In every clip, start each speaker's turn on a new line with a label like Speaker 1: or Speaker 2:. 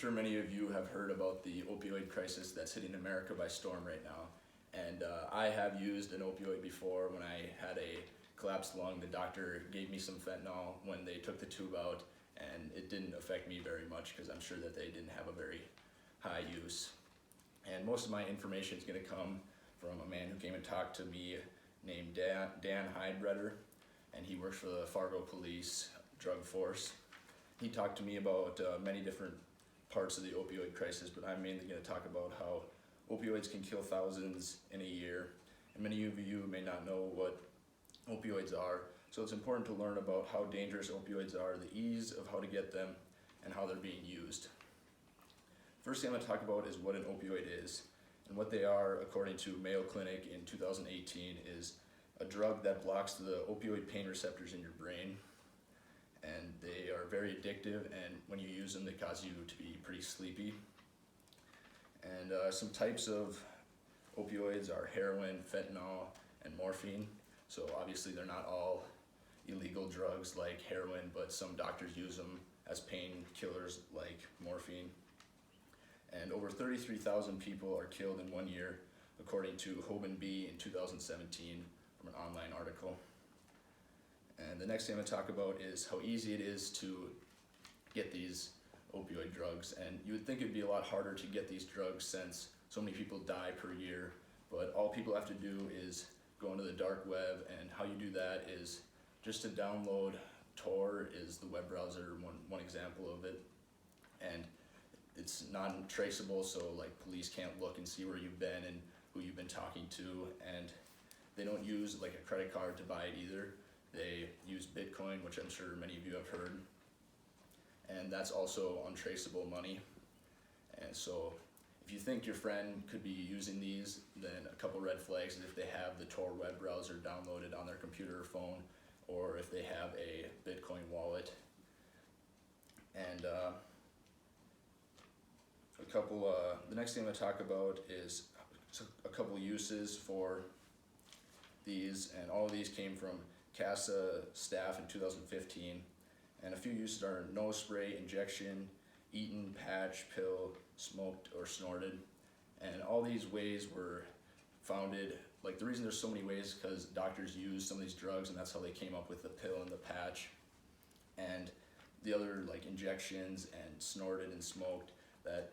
Speaker 1: sure many of you have heard about the opioid crisis that's hitting America by storm right now. And I have used an opioid before. When I had a collapsed lung, the doctor gave me some fentanyl when they took the tube out, and it didn't affect me very much because I'm sure that they didn't have a very high use. And most of my information is going to come from a man who came and talked to me named Dan Heidbreder, and he works for the Fargo Police Drug Force. He talked to me about many different parts of the opioid crisis, but I'm mainly going to talk about how opioids can kill thousands in a year. And many of you may not know what opioids are, so it's important to learn about how dangerous opioids are, the ease of how to get them, and how they're being used. First thing I'm going to talk about is what an opioid is. And what they are, according to Mayo Clinic in 2018, is a drug that blocks the opioid pain receptors in your brain. And they are very addictive, and when you use them, they cause you to be pretty sleepy. And some types of opioids are heroin, fentanyl, and morphine. So obviously they're not all illegal drugs like heroin, but some doctors use them as painkillers like morphine. And over 33,000 people are killed in 1 year, according to Hoban B in 2017 from an online article. And the next thing I'm going to talk about is how easy it is to get these opioid drugs. And you would think it'd be a lot harder to get these drugs since so many people die per year, but all people have to do is go into the dark web, and how you do that is just to download Tor is the web browser, one example of it. And it's non-traceable, so like police can't look and see where you've been and who you've been talking to, and they don't use like a credit card to buy it either. They use Bitcoin, which I'm sure many of you have heard, and that's also untraceable money. And so if you think your friend could be using these, then a couple red flags is if they have the Tor web browser downloaded on their computer or phone, or if they have a Bitcoin wallet. And the next thing I'm going to talk about is a couple uses for these, and all of these came from CASA staff in 2015. And a few uses are nose spray, injection, eaten, patch, pill, smoked, or snorted. And all these ways were founded, like the reason there's so many ways is because doctors use some of these drugs, and that's how they came up with the pill and the patch. And the other like injections and snorted and smoked, that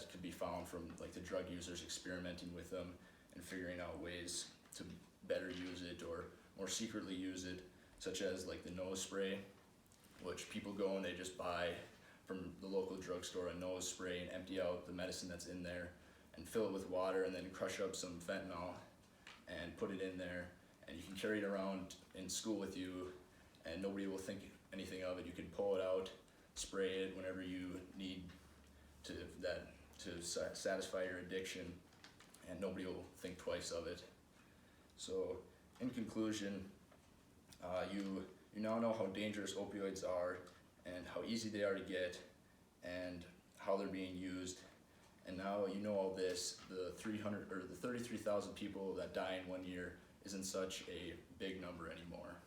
Speaker 1: could be found from like the drug users experimenting with them and figuring out ways to better use it or more secretly use it, such as like the nose spray, which people go and they just buy from the local drugstore a nose spray and empty out the medicine that's in there and fill it with water and then crush up some fentanyl and put it in there, and you can carry it around in school with you and nobody will think anything of it. You can pull it out, spray it whenever you need to satisfy your addiction, and nobody will think twice of it. So in conclusion, you now know how dangerous opioids are and how easy they are to get and how they're being used. And now you know all this, the 33,000 people that die in 1 year isn't such a big number anymore.